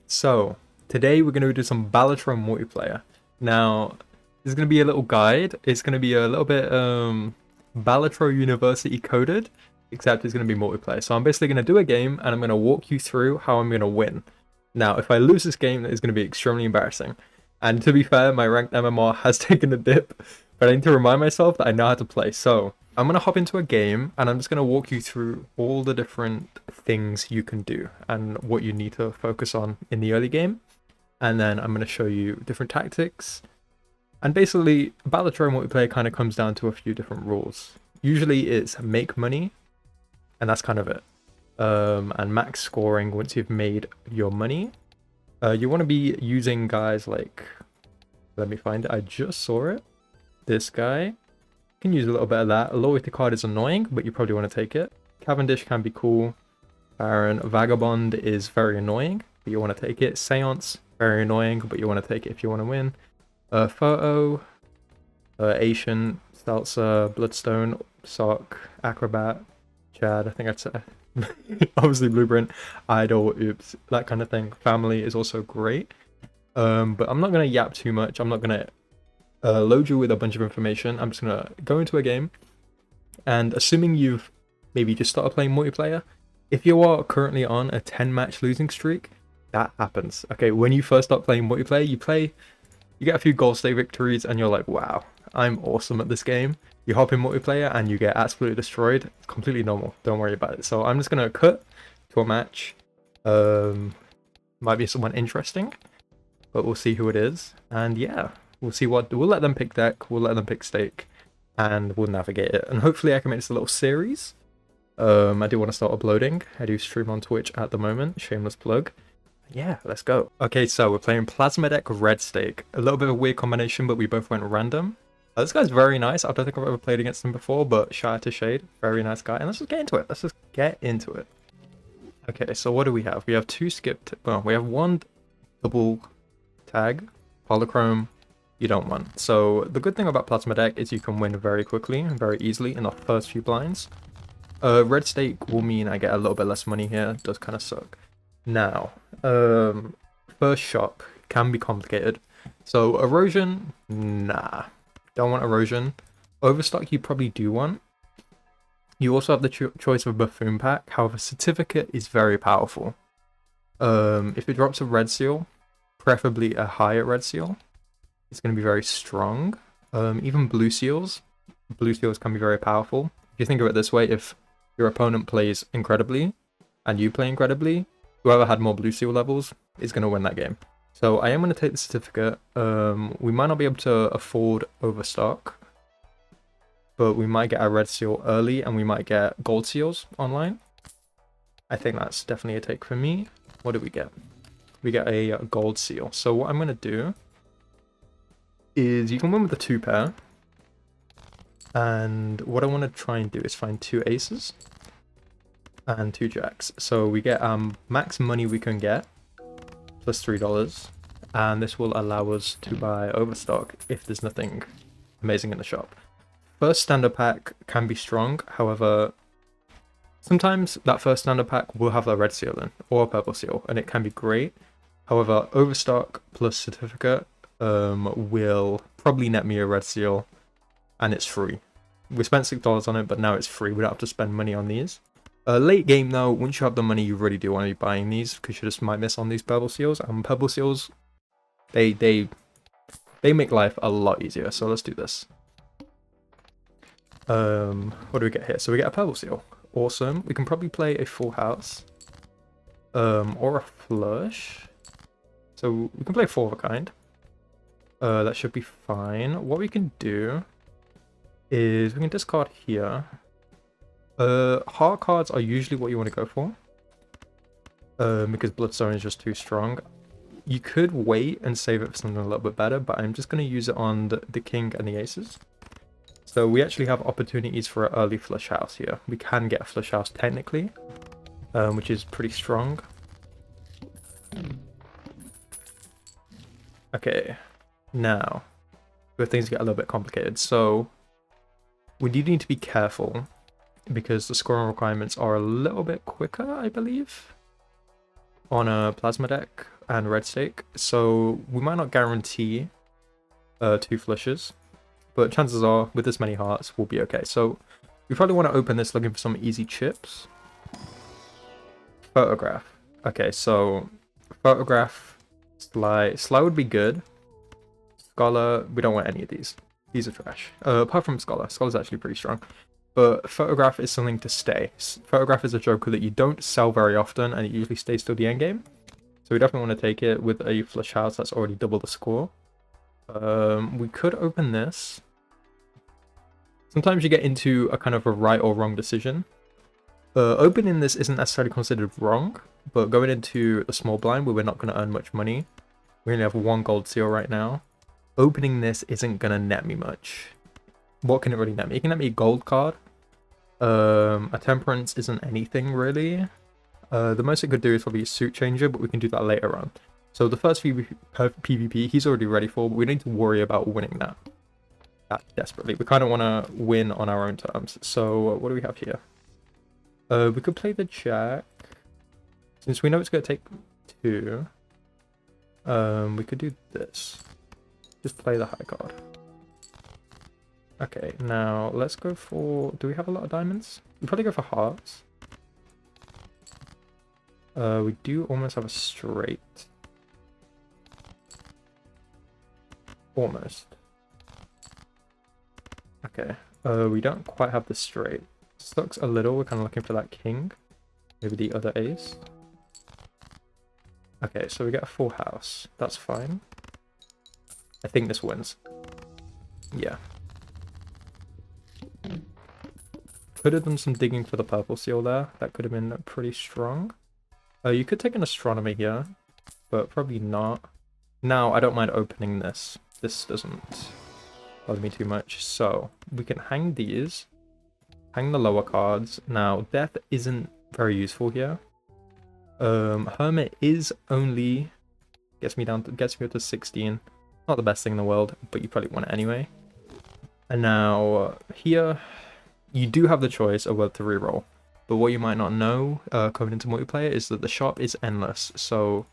So, today we're going to do some Balatro Multiplayer. Now, this is going to be a little guide. It's going to be a little bit Balatro University coded, except it's going to be multiplayer. So I'm basically going to do a game and I'm going to walk you through how I'm going to win. Now, if I lose this game, it's going to be extremely embarrassing. And to be fair, my ranked MMR has taken a dip, but I need to remind myself that I know how to play. So I'm going to hop into a game and I'm just going to walk you through all the different things you can do and what you need to focus on in the early game. And then I'm going to show you different tactics. And basically, Balatro Multiplayer kind of comes down to a few different rules. Usually it's make money, and that's kind of it. And max scoring once you've made your money. You want to be using guys like, let me find it, I just saw it. This guy. You can use a little bit of that. A loyalty card is annoying, but you probably want to take it. Cavendish can be cool. Baron. Vagabond is very annoying, but you want to take it. Seance, very annoying, but you want to take it if you want to win. Photo, Asian, Stelzer, Bloodstone, Sock, Acrobat, Chad, I think I'd say. Obviously Blueprint, Idol, Oops, that kind of thing. Family is also great. But I'm not going to yap too much. I'm not going to load you with a bunch of information. I'm just going to go into a game. And assuming you've maybe just started playing multiplayer, if you are currently on a 10-match losing streak, that happens. Okay, when you first start playing multiplayer, you get a few goal state victories and you're like, wow, I'm awesome at this game. You hop in multiplayer and you get absolutely destroyed. It's completely normal. Don't worry about it. So I'm just going to cut to a match. Might be someone interesting, but we'll see who it is. And yeah, we'll let them pick deck. We'll let them pick stake and we'll navigate it. And hopefully I can make this a little series. I do want to start uploading. I do stream on Twitch at the moment. Shameless plug. Yeah, let's go. Okay, so we're playing Plasma Deck Red Stake. A little bit of a weird combination, but we both went random. This guy's very nice. I don't think I've ever played against him before, but shout out to Shade. Very nice guy. And let's just get into it. Let's just get into it. Okay, so what do we have? We have two skipped. Well, we have one double tag. Polychrome, you don't want. So the good thing about Plasma Deck is you can win very quickly and very easily in the first few blinds. Red Stake will mean I get a little bit less money here. It does kind of suck. Now, first shop can be complicated. So erosion, nah, don't want erosion. Overstock you probably do want. You also have the choice of a buffoon pack. However, certificate is very powerful. If it drops a red seal, preferably a higher red seal, it's going to be very strong. Even blue seals can be very powerful. If you think of it this way, if your opponent plays incredibly and you play incredibly, whoever had more blue seal levels is going to win that game. So I am going to take the certificate. We might not be able to afford overstock, but we might get a red seal early and we might get gold seals online. I think that's definitely a take for me. What did we get? We get a gold seal. So what I'm going to do is you can win with the 2-pair. And what I want to try and do is find 2 aces and 2 jacks. So we get max money we can get plus $3, and this will allow us to buy overstock if there's nothing amazing in the shop. First standard pack can be strong, however, sometimes that first standard pack will have a red seal in or a purple seal, and it can be great. However, overstock plus certificate will probably net me a red seal, and it's free. We spent $6 on it, but now it's free. We don't have to spend money on these. Late game though, once you have the money, you really do want to be buying these because you just might miss on these purple seals. And purple seals, they make life a lot easier. So let's do this. What do we get here? So we get a purple seal. Awesome. We can probably play a full house, or a flush. So we can play 4 of a kind. That should be fine. What we can do is we can discard here. Heart cards are usually what you want to go for. Because Bloodstone is just too strong. You could wait and save it for something a little bit better, but I'm just going to use it on the king and the aces. So we actually have opportunities for an early flush house here. We can get a flush house technically, which is pretty strong. Okay, now, where things get a little bit complicated. So we do need to be careful because the scoring requirements are a little bit quicker, I believe, on a Plasma deck. and red stake, so we might not guarantee 2 flushes, but chances are with this many hearts we'll be okay. So we probably want to open this looking for some easy chips. Photograph. Okay, so photograph, Sly would be good. Scholar, we don't want any of these. These are trash. Apart from Scholar. Scholar's actually pretty strong. But Photograph is something to stay. Photograph is a joker that you don't sell very often, and it usually stays till the end game. So we definitely want to take it with a flush house that's already double the score. We could open this. Sometimes you get into a kind of a right or wrong decision. Opening this isn't necessarily considered wrong, but going into a small blind where we're not going to earn much money, we only have 1 gold seal right now. Opening this isn't going to net me much. What can it really net me? It can net me a gold card. A temperance isn't anything really. The most it could do is probably a suit changer, but we can do that later on. So the first PvP he's already ready for, but we need to worry about winning that desperately. We kind of want to win on our own terms. So what do we have here? We could play the jack. Since we know it's going to take 2, we could do this. Just play the high card. Okay, now let's go for... Do we have a lot of diamonds? We'll probably go for hearts. We do almost have a straight. Almost. Okay, we don't quite have the straight. Sucks a little, we're kind of looking for that king. Maybe the other ace. Okay, so we get a full house. That's fine. I think this wins. Yeah. Could have done some digging for the purple seal there. That could have been pretty strong. You could take an astronomy here, but probably not. Now, I don't mind opening this. This doesn't bother me too much. So, we can hang these. Hang the lower cards. Now, death isn't very useful here. Hermit is only... gets me up to 16. Not the best thing in the world, but you probably want it anyway. And now, here... you do have the choice of whether to reroll, but what you might not know coming into multiplayer is that the shop is endless. So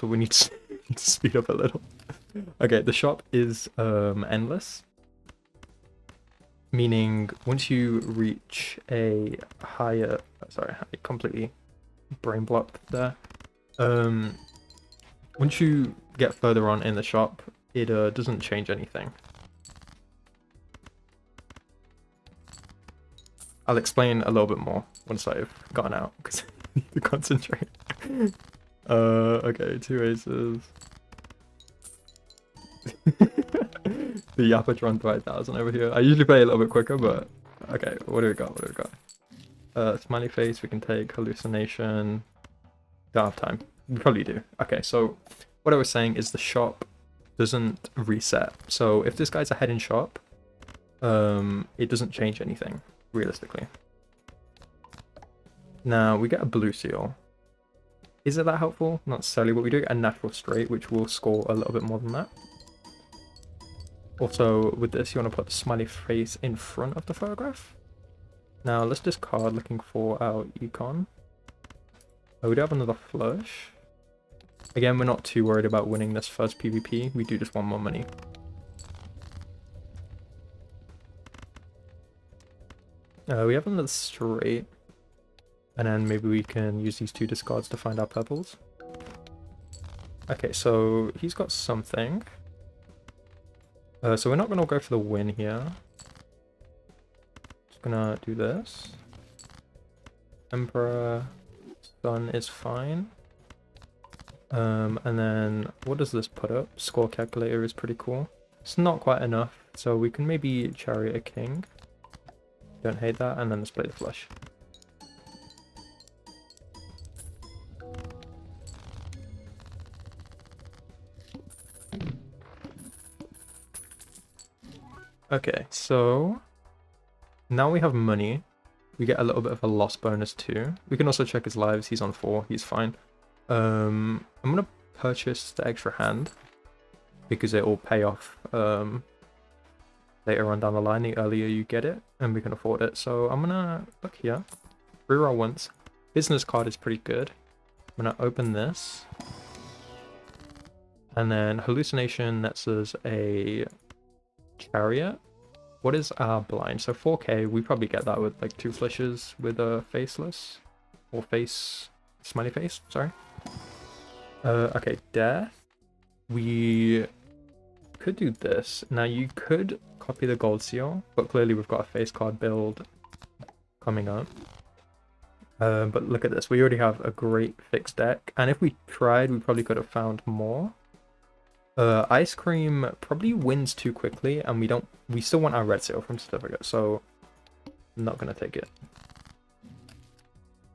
we need to speed up a little. Okay, the shop is endless, meaning once you reach a higher, sorry, I completely brain blocked there. Once you get further on in the shop, it doesn't change anything. I'll explain a little bit more once I've gotten out, because I need to concentrate. Okay, 2 aces. The Yapatron 5000 over here. I usually play a little bit quicker, but... okay, what do we got? Smiley face, we can take hallucination. Don't have time. We probably do. Okay, so what I was saying is the shop doesn't reset. So if this guy's ahead in shop, it doesn't change anything. Realistically. Now we get a blue seal. Is it that helpful? Not necessarily, but we do get a natural straight, which will score a little bit more than that. Also, with this, you want to put the smiley face in front of the photograph. Now let's discard looking for our econ. Oh, we do have another flush. Again, we're not too worried about winning this first PvP. We do just want more money. We have another straight, and then maybe we can use these 2 discards to find our purples. Okay, so he's got something. So we're not going to go for the win here. Just gonna do this. Emperor, Sun is fine. And then what does this put up? Score calculator is pretty cool. It's not quite enough, so we can maybe chariot a king. Don't hate that, and then let's play the flush. Okay, so now we have money. We get a little bit of a loss bonus too. We can also check his lives. He's on 4. He's fine. I'm gonna purchase the extra hand because it will pay off later on down the line, the earlier you get it, and we can afford it. So I'm gonna look here, reroll once. Business card is pretty good. I'm gonna open this. And then hallucination nets us a chariot. What is our blind? So 4k, we probably get that with like 2 flishes with a faceless. Or face, smiley face, sorry. Okay, death. We could do this. Now you could copy the gold seal, but clearly we've got a face card build coming up. But look at this, we already have a great fixed deck, and if we tried, we probably could have found more. Ice cream probably wins too quickly, and we still want our red seal from certificate, so I'm not gonna take it.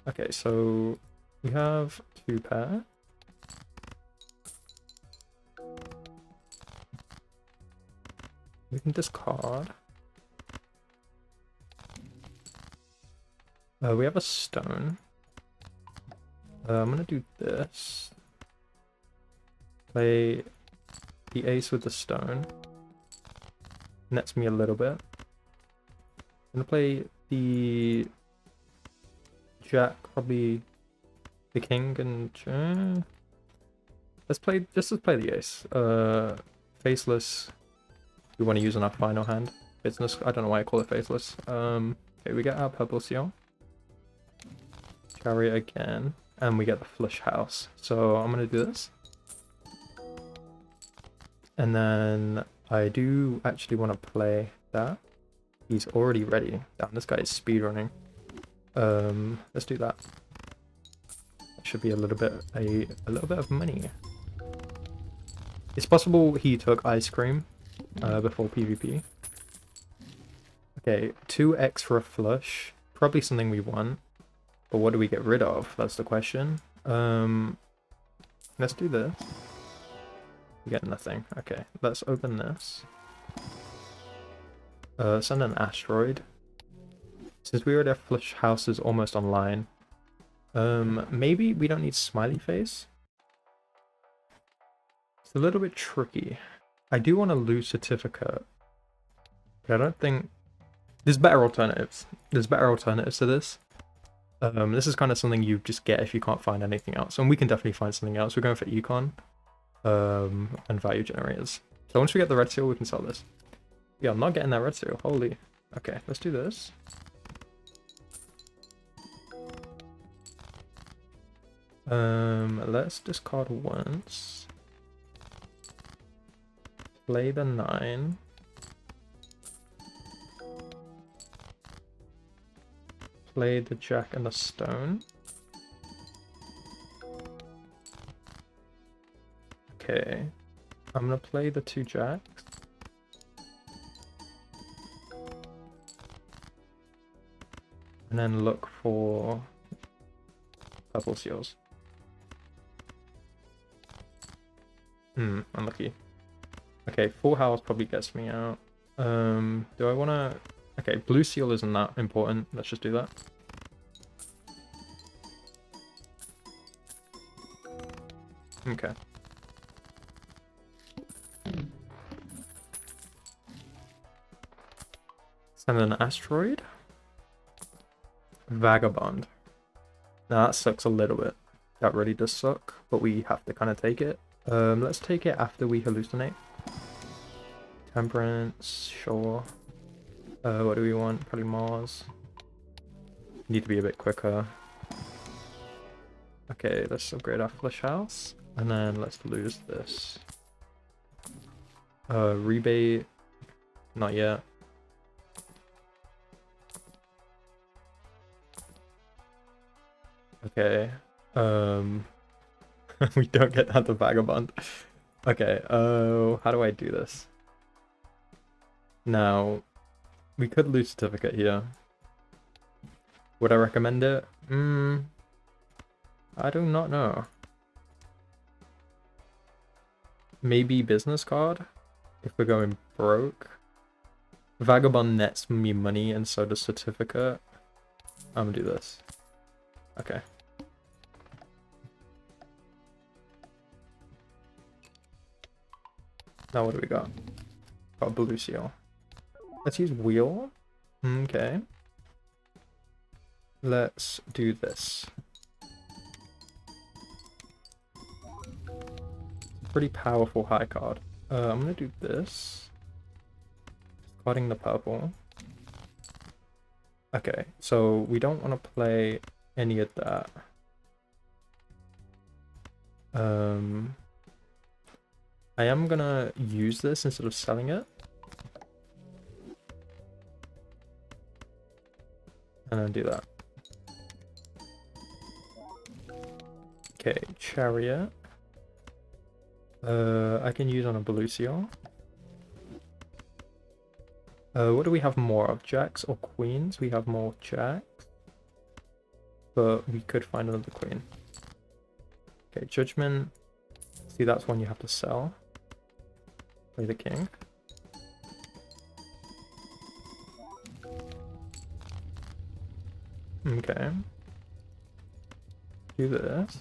Okay, so we have 2 pair. We can discard. We have a stone. I'm gonna do this. Play the ace with the stone. Nets me a little bit. I'm gonna play the jack, probably the king, and let's play the ace. Faceless. We want to use on our final hand. Business. I don't know why I call it faceless. Okay, we get our purple seal. Chariot again, and we get the flush house. So I'm gonna do this, and then I do actually want to play that. He's already ready. Damn, this guy is speedrunning. Let's do that. That should be a little bit of money. It's possible he took ice cream before PvP. Okay, 2x for a flush. Probably something we want. But what do we get rid of? That's the question. Let's do this. We get nothing. Okay, let's open this. Send an asteroid. Since we already have flush houses almost online, maybe we don't need smiley face. It's a little bit tricky. I do want to lose certificate, but I don't think there's better alternatives. There's better alternatives to this. This is kind of something you just get if you can't find anything else, and we can definitely find something else. We're going for econ, and value generators. So once we get the red seal, we can sell this. Yeah, I'm not getting that red seal. Holy. Okay, let's do this. Let's discard once. Play the 9. Play the jack and the stone. Okay. I'm gonna play the 2 jacks. And then look for purple seals. Unlucky. Okay, full house probably gets me out. Do I wanna... Okay, blue seal isn't that important. Let's just do that. Okay. Send an asteroid. Vagabond. Now that sucks a little bit. That really does suck, but we have to kind of take it. Let's take it after we hallucinate. Temperance, sure. What do we want? Probably Mars. Need to be a bit quicker. Okay, let's upgrade our flush house. And then let's lose this. Rebate. Not yet. Okay. We don't get that the vagabond. Okay, how do I do this? Now, we could lose certificate here. Would I recommend it? I do not know. Maybe business card? If we're going broke. Vagabond nets me money and so does certificate. I'm gonna do this. Okay. Now what do we got? Got blue seal. Let's use wheel. Okay. Let's do this. pretty powerful high card. I'm gonna do this. Carding the purple. Okay, so we don't want to play any of that. I am gonna use this instead of selling it. And then do that. Okay, chariot. I can use on a blue seal. What do we have more of? Jacks or queens? We have more jacks. But we could find another queen. Okay, judgment. See, that's one you have to sell. Play the king. Okay. Do this.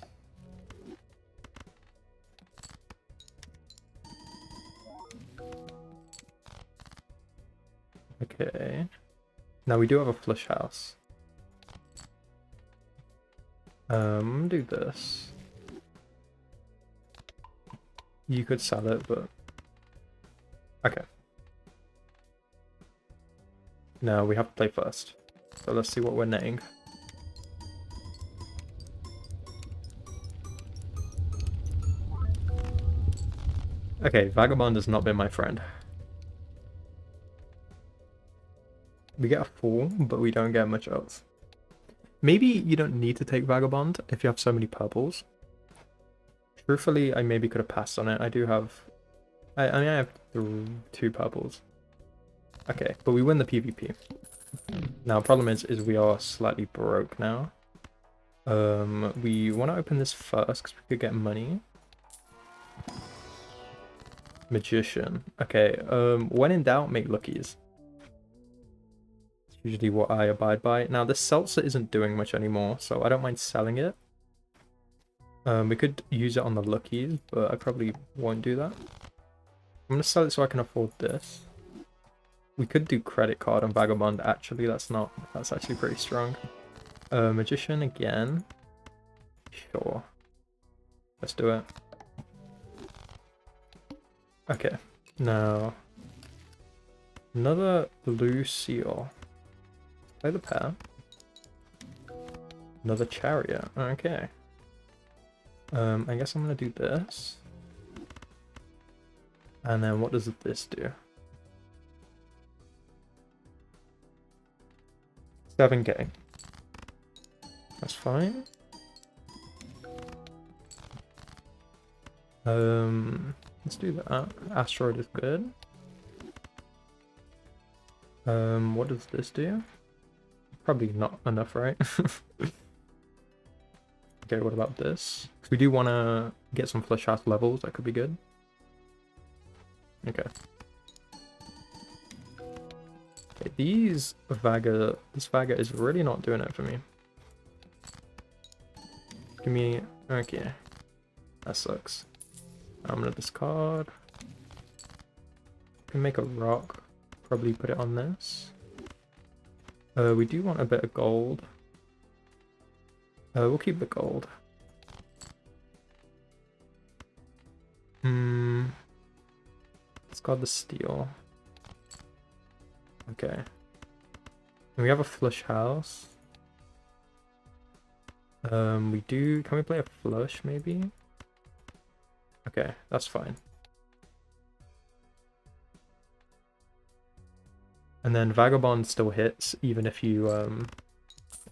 Okay. Now we do have a flush house. Do this. You could sell it, but okay. Now we have to play first. So let's see what we're netting. Okay, Vagabond has not been my friend. We get a 4, but we don't get much else. Maybe you don't need to take Vagabond if you have so many purples. Truthfully, I maybe could have passed on it. I do have... I mean, I have 2 purples. Okay, but we win the PvP. Now, problem is we are slightly broke now. We want to open this first because we could get money. Magician. Okay, when in doubt, make lookies. It's usually what I abide by. Now, this seltzer isn't doing much anymore, so I don't mind selling it. We could use it on the lookies, but I probably won't do that. I'm going to sell it so I can afford this. We could do credit card on Vagabond, actually. That's actually pretty strong. Magician again. Sure. Let's do it. Okay. Now, another blue seal. Play the pair. Another chariot. Okay. I guess I'm gonna do this. And then what does this do? 7k. That's fine. Let's do that. Asteroid is good. What does this do? Probably not enough, right? Okay, what about this? Because we do want to get some flush house levels. That could be good. Okay. Okay, this Vaga is really not doing it for me. Give me... Okay. That sucks. I'm gonna discard. Can make a rock. Probably put it on this. We do want a bit of gold. We'll keep the gold. Discard the steel. Okay. And we have a flush house. We do... Can we play a flush, maybe? Okay, that's fine. And then Vagabond still hits, even if you earn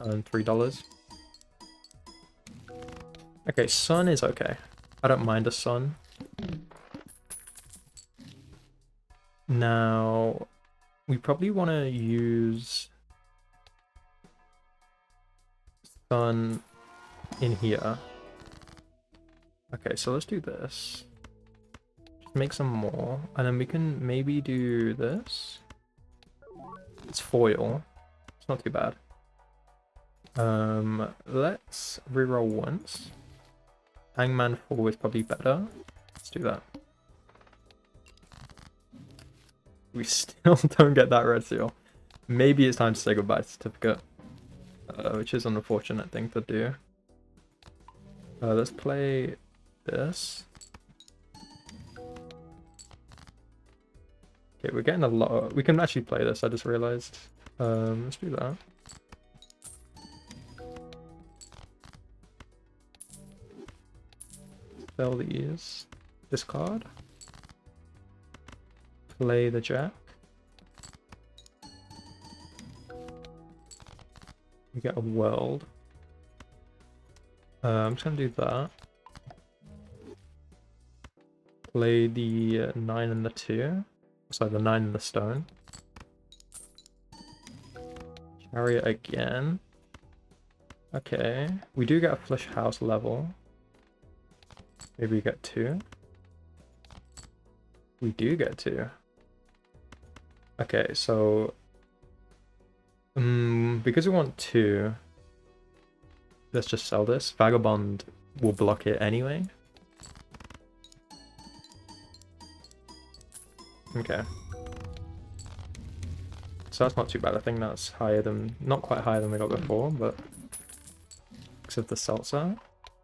$3. Okay, Sun is okay. I don't mind a Sun. Now, we probably want to use Sun in here. Okay, so let's do this. Just make some more, and then we can maybe do this. It's foil. It's not too bad. Let's reroll once. Hangman 4 is probably better. Let's do that. We still don't get that red seal. Maybe it's time to say goodbye to certificate. Which is an unfortunate thing to do. Let's play this. Okay, we're getting a lot of... We can actually play this, I just realized. Let's do that. Sell these. Discard. Play the jack. We get a world. I'm just gonna do that. Play the 9 and the 2. Sorry, the 9 and the stone. Chariot again. Okay. We do get a flush house level. Maybe we get 2. We do get 2. Okay, so... because we want 2, let's just sell this. Vagabond will block it anyway. Okay. So that's not too bad. I think that's higher than... Not quite higher than we got before, but... Because of the seltzer.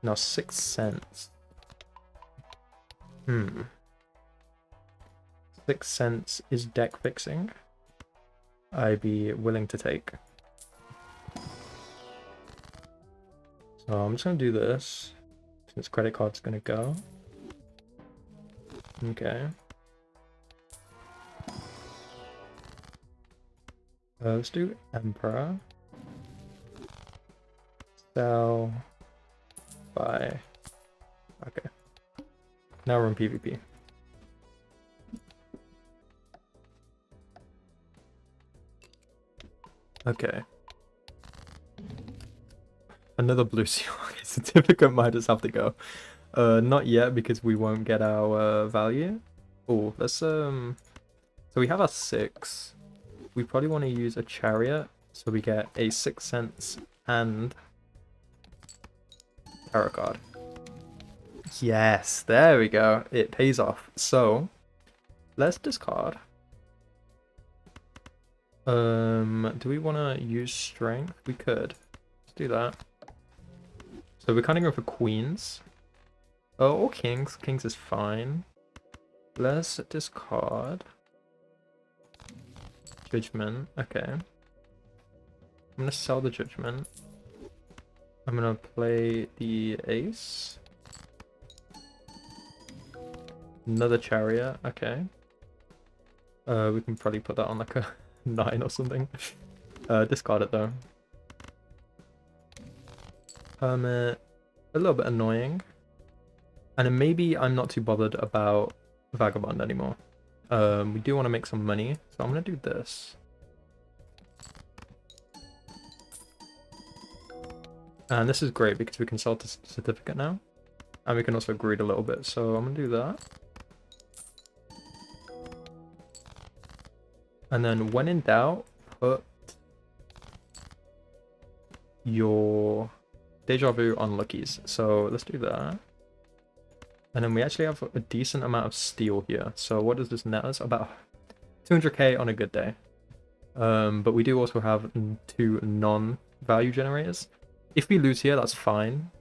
Now 6 cents. 6 cents is deck fixing. I'd be willing to take. So I'm just gonna do this. Since credit card's gonna go. Okay. Let's do Emperor. Sell. Buy. Okay. Now we're in PvP. Okay. Another blue seal. Certificate might just have to go. Not yet because we won't get our value. Oh, let's So we have our 6. We probably want to use a chariot, so we get a 6 cents and tarot card. Yes, there we go. It pays off. So let's discard. Do we want to use strength? We could. Let's do that. So we're kind of going for queens. Oh, or kings. Kings is fine. Let's discard. Judgment. Okay. I'm going to sell the judgment. I'm going to play the ace. Another chariot. Okay. We can probably put that on like a 9 or something. Discard it though. Hermit. A little bit annoying. And then maybe I'm not too bothered about Vagabond anymore. We do want to make some money, so I'm going to do this. And this is great because we can sell the certificate now. And we can also greed a little bit, so I'm going to do that. And then when in doubt, put your Deja Vu on Luckies. So let's do that. And then we actually have a decent amount of steel here. So what does this net us? About 200k on a good day. But we do also have 2 non-value generators. If we lose here, that's fine.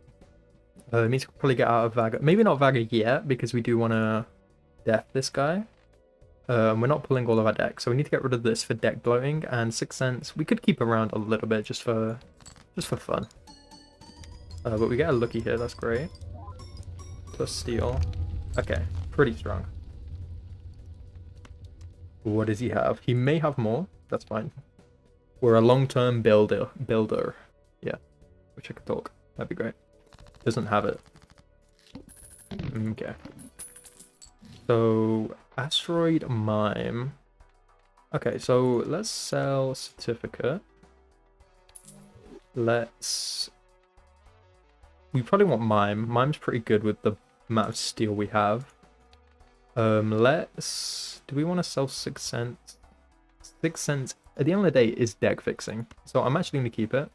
It means we'll probably get out of Vaga. Maybe not Vaga yet, because we do want to death this guy. We're not pulling all of our decks, so we need to get rid of this for deck bloating. And 6 cents, we could keep around a little bit just for fun. But we get a lucky here, that's great. Plus steel. Okay, pretty strong. What does he have? He may have more. That's fine. We're a long-term builder. Yeah. Wish I could talk. That'd be great. Doesn't have it. Okay. So, Asteroid Mime. Okay, so let's sell certificate. Let's... We probably want Mime. Mime's pretty good with the amount of steel we have. Let's... Do we want to sell 6 cents? 6 cents, at the end of the day, is deck fixing. So I'm actually going to keep it.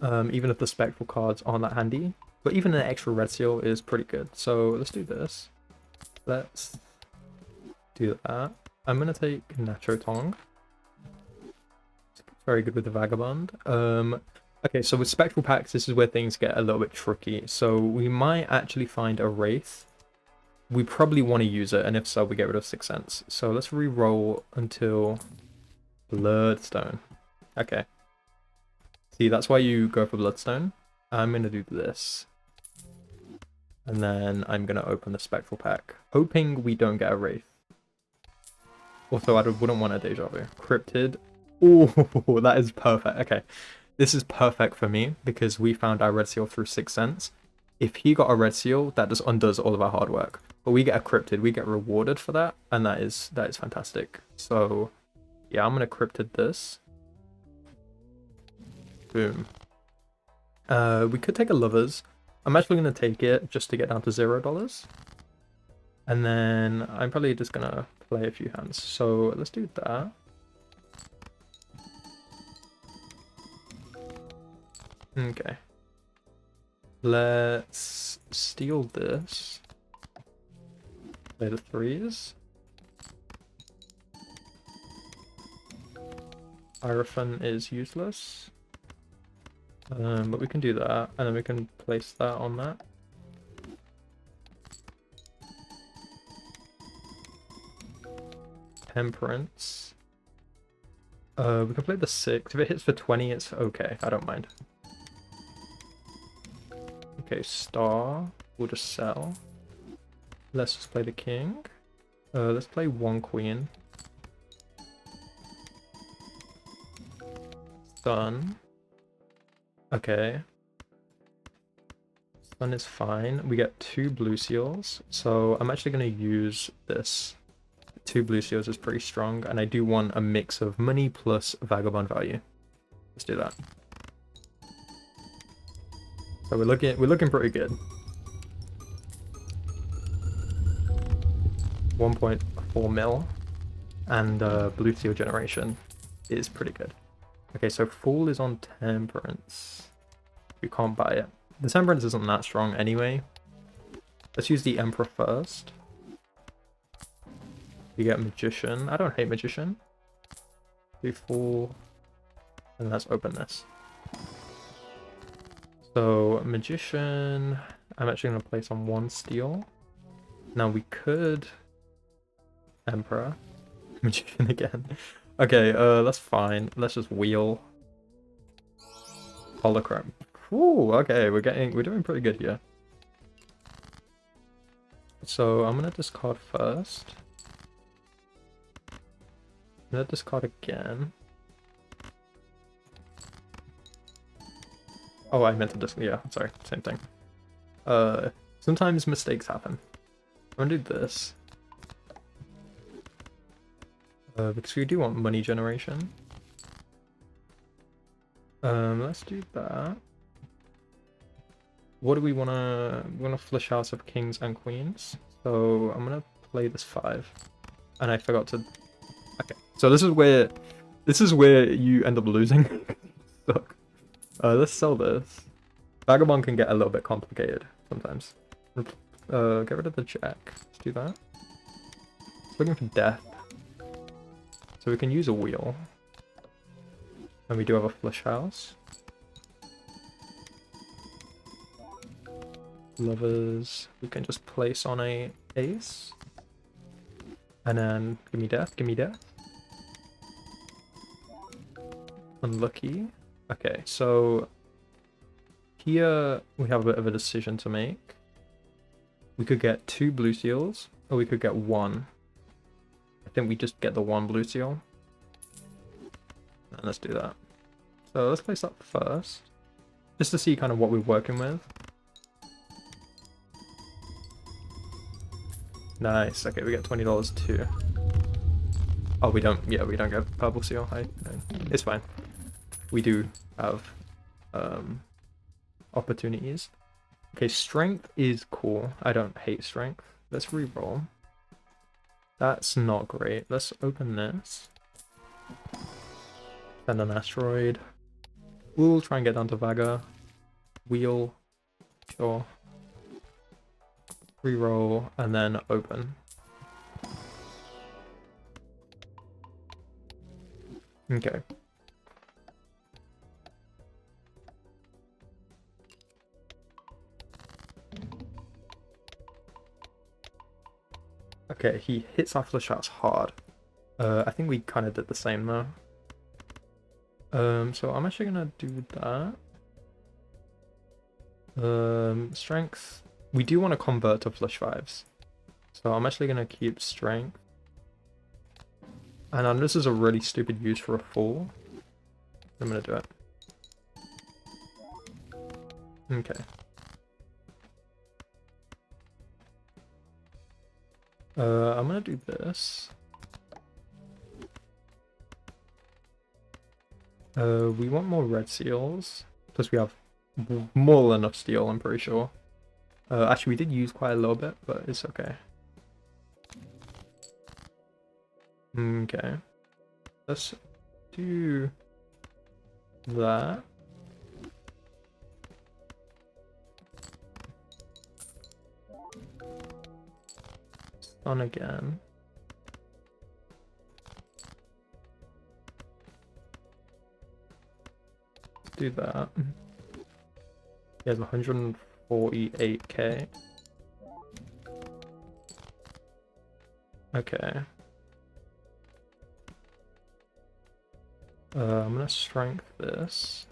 Even if the spectral cards aren't that handy. But even an extra red seal is pretty good. So let's do this. Let's do that. I'm going to take Nacho Tong. It's very good with the Vagabond. Okay, so with spectral packs, this is where things get a little bit tricky. So we might actually find a Wraith. we probably want to use it, and if so, we get rid of 6 cents. So let's re-roll until Bloodstone. Okay. See, that's why you go for Bloodstone. I'm going to do this. And then I'm going to open the Spectral Pack, hoping we don't get a Wraith. Also, I wouldn't want a Deja Vu. Cryptid. Oh, that is perfect. Okay. This is perfect for me because we found our red seal through 6 cents. If he got a red seal, that just undoes all of our hard work. But we get a cryptid, we get rewarded for that, and that is fantastic. So yeah, I'm gonna cryptid this. Boom. We could take a lovers. I'm actually gonna take it just to get down to $0. And then I'm probably just gonna play a few hands. So let's do that. Okay. Let's steal this. Play the 3s. Hierophant is useless. But we can do that, and then we can place that on that. Temperance. We can play the 6. If it hits for 20, it's okay. I don't mind. Okay, star. We'll just sell. Let's just play the king. Let's play 1 queen. Stun. Okay. Stun is fine. We get 2 blue seals. So I'm actually going to use this. 2 blue seals is pretty strong. And I do want a mix of money plus vagabond value. Let's do that. So we're looking pretty good. 1.4 mil. And blue seal generation is pretty good. Okay, so Fool is on Temperance. We can't buy it. The Temperance isn't that strong anyway. Let's use the Emperor first. We get Magician. I don't hate Magician. Do Fool. And let's open this. So, Magician... I'm actually going to place on 1 steel. Now we could... Emperor. Magician again. Okay, that's fine. Let's just wheel. Holocron. Ooh, okay, we're doing pretty good here. So I'm gonna discard first. I'm gonna discard again. Oh, I meant to discard. Yeah, sorry, same thing. Sometimes mistakes happen. I'm gonna do this. Because we do want money generation. Let's do that. What do we wanna... We wanna flush house of kings and queens. So I'm gonna play this 5. And I forgot to... Okay. So this is where you end up losing. Suck. Let's sell this. Vagabond can get a little bit complicated sometimes. Get rid of the jack. Let's do that. Looking for death. So we can use a wheel. And we do have a flush house. Lovers. We can just place on a ace. And then give me death, give me death. Unlucky. Okay, so here we have a bit of a decision to make. We could get 2 blue seals, or we could get 1. I think we just get the 1 blue seal. And let's do that. So let's place that first. Just to see kind of what we're working with. Nice. Okay, we get $20 too. Oh, we don't. Yeah, we don't get purple seal. It's fine. We do have opportunities. Okay, strength is cool. I don't hate strength. Let's re-roll. That's not great. Let's open this. Send an asteroid. We'll try and get down to Vaga. Wheel. Sure. Reroll and then open. Okay. Okay, he hits our flush shots hard. I think we kind of did the same though. So I'm actually gonna do that. Strength. We do want to convert to flush fives. So I'm actually gonna keep strength. And this is a really stupid use for a fool. I'm gonna do it. Okay. I'm gonna do this. We want more red seals. Plus we have more than enough steel, I'm pretty sure. Actually, we did use quite a little bit, but it's okay. Okay. Let's do that. Stun again. Let's do that. He has 148k. Okay. I'm gonna strength this.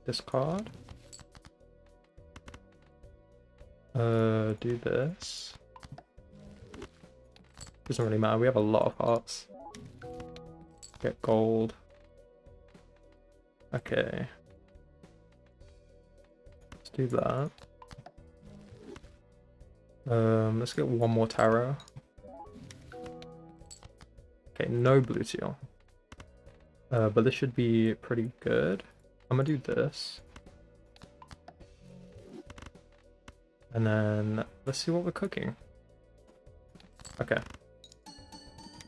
Discard. Do this. Doesn't really matter, we have a lot of hearts. Get gold. Okay. Let's do that. Let's get one more tarot. Okay, no blue seal. But this should be pretty good. I'm gonna do this. And then let's see what we're cooking. Okay.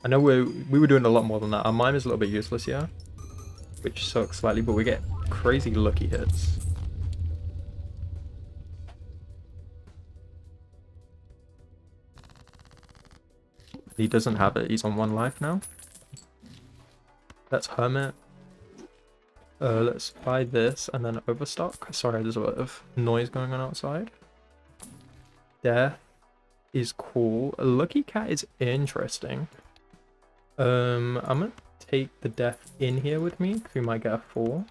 I know we were doing a lot more than that. Our mime is a little bit useless here, which sucks slightly, but we get crazy lucky hits. He doesn't have it. He's on 1 life now. That's Hermit. Let's buy this and then overstock. Sorry, there's a lot of noise going on outside. Death is cool. A Lucky Cat is interesting. I'm gonna take the Death in here with me because we might get a 4.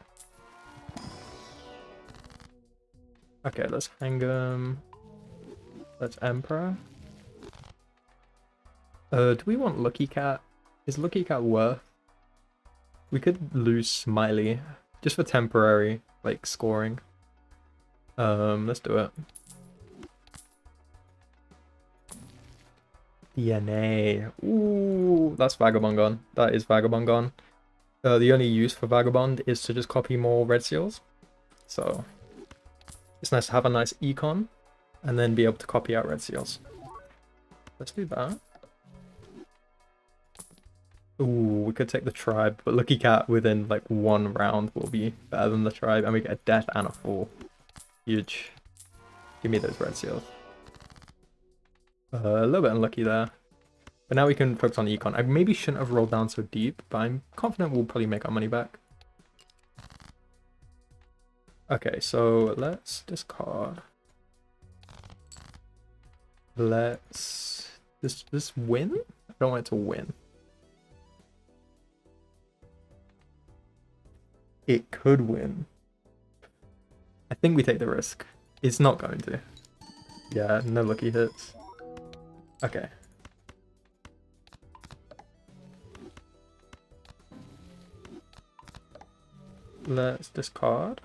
Okay, let's hang him. Let's Emperor. Do we want Lucky Cat? Is Lucky Cat worth? We could lose Smiley just for temporary, like, scoring. Let's do it. DNA. Ooh, that's Vagabond gone. That is Vagabond gone. The only use for Vagabond is to just copy more red seals. So it's nice to have a nice econ and then be able to copy out red seals. Let's do that. Ooh, we could take the tribe, but Lucky Cat within like 1 round will be better than the tribe, and we get a death and a 4. Huge. Give me those red seals. A little bit unlucky there. But now we can focus on econ. I maybe shouldn't have rolled down so deep, but I'm confident we'll probably make our money back. Okay, so let's discard. Let's... This win? I don't want it to win. It could win. I think we take the risk. It's not going to. Yeah, no lucky hits. Okay. Let's discard.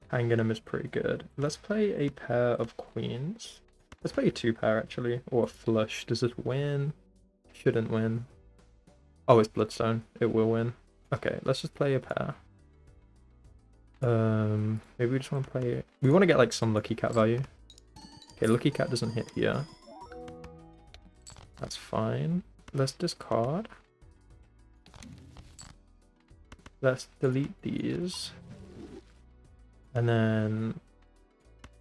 Hanging him is pretty good. Let's play a pair of queens. Let's play a 2-pair actually, or a flush. Does this win? Shouldn't win. Oh, it's Bloodstone. It will win. Okay, let's just play a pair. Maybe we just want to play... We want to get like some Lucky Cat value. Okay, Lucky Cat doesn't hit here. That's fine. Let's discard. Let's delete these. And then...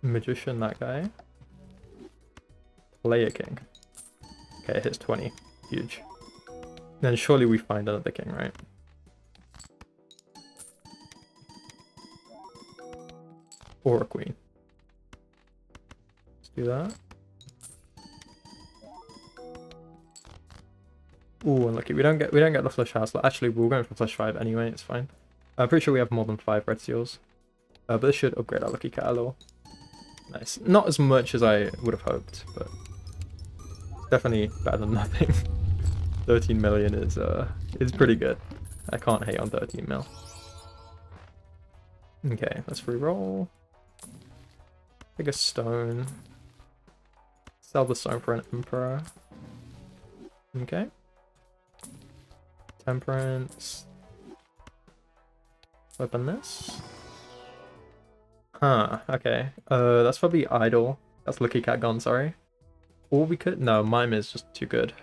Magician, that guy. Play a king. Okay, it hits 20. Huge. Then surely we find another king, right? Or a queen. Let's Do that. Ooh, unlucky. We don't get the flush house. Actually, we're going for flush 5 anyway. It's fine. I'm pretty sure we have more than 5 red seals. But this should upgrade our lucky cat a little. Nice. Not as much as I would have hoped, but definitely better than nothing. 13 million is pretty good. I can't hate on 13 mil. Okay, let's re-roll. Take a stone. Sell the stone for an emperor. Okay. Temperance. Open this. Huh, okay. That's probably idle. That's lucky cat gone, sorry. Or we could... No, mime is just too good.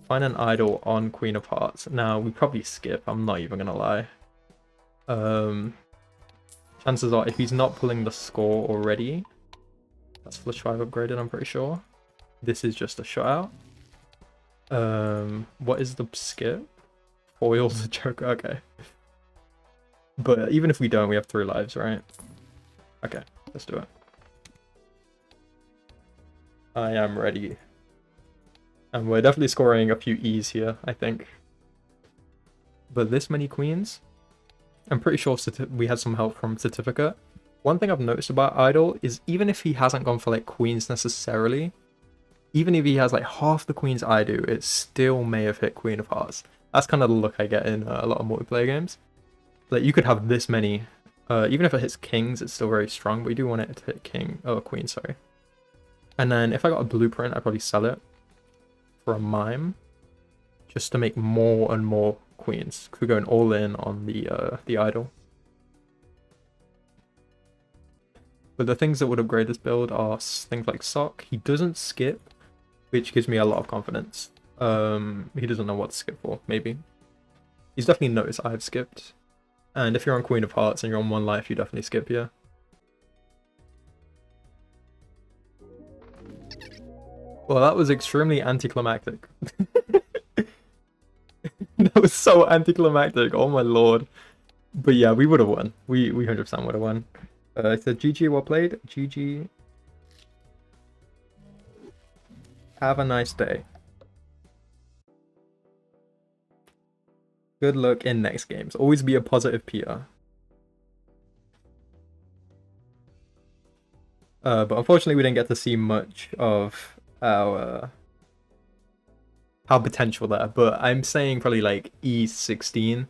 Find an idol on Queen of Hearts. Now, we probably skip, I'm not even gonna lie. Chances are, if he's not pulling the score already, that's flush 5 upgraded, I'm pretty sure. This is just a shutout. What is the skip? Foil the Joker, okay. But even if we don't, we have 3 lives, right? Okay, let's do it. I am ready. And we're definitely scoring a few E's here, I think. But this many queens? I'm pretty sure we had some help from Certificate. One thing I've noticed about Idol is even if he hasn't gone for like queens necessarily, even if he has like half the queens I do, it still may have hit Queen of Hearts. That's kind of the look I get in a lot of multiplayer games. Like you could have this many, even if it hits kings, it's still very strong, but you do want it to hit queen, sorry. And then if I got a blueprint, I'd probably sell it for a mime, just to make more and more queens. We're going all in on the idol. But the things that would upgrade this build are things like Sock. He doesn't skip, which gives me a lot of confidence. He doesn't know what to skip for, maybe. He's definitely noticed I've skipped. And if you're on Queen of Hearts and you're on 1 life, you definitely skip here. Well, that was extremely anticlimactic. That was so anticlimactic, oh my lord. But yeah, we would have won. We 100% would have won. It said GG, well played. GG. Have a nice day. Good luck in next games. Always be a positive Peter. But unfortunately, we didn't get to see much of our potential there. But I'm saying probably like E16,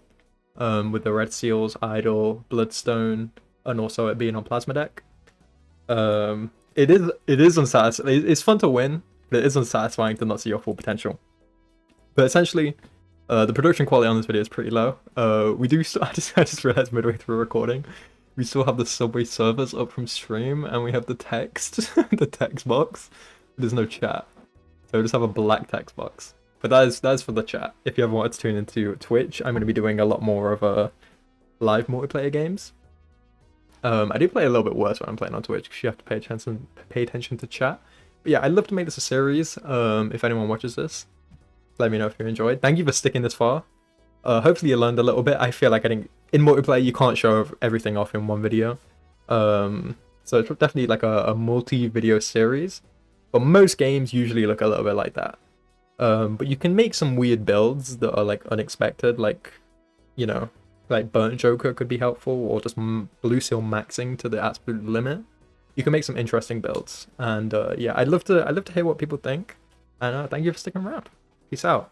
with the red seals, idol, bloodstone, and also it being on plasma deck. It is unsatisfying. It's fun to win, but it is unsatisfying to not see your full potential. But essentially, the production quality on this video is pretty low. We do still, I just realized midway through recording, we still have the Subway servers up from stream, and we have the text, the text box. There's no chat, so we just have a black text box. But that is for the chat. If you ever wanted to tune into Twitch, I'm going to be doing a lot more of live multiplayer games. I do play a little bit worse when I'm playing on Twitch because you have to pay attention to chat. But yeah, I'd love to make this a series. If anyone watches this, let me know if you enjoyed. Thank you for sticking this far. Hopefully you learned a little bit. I feel like in multiplayer you can't show everything off in one video. So it's definitely like a multi-video series. But most games usually look a little bit like that. But you can make some weird builds that are like unexpected, like, you know, like Burnt Joker could be helpful, or just Blue Seal maxing to the absolute limit. You can make some interesting builds, and yeah, I'd love to hear what people think. And thank you for sticking around. Peace out.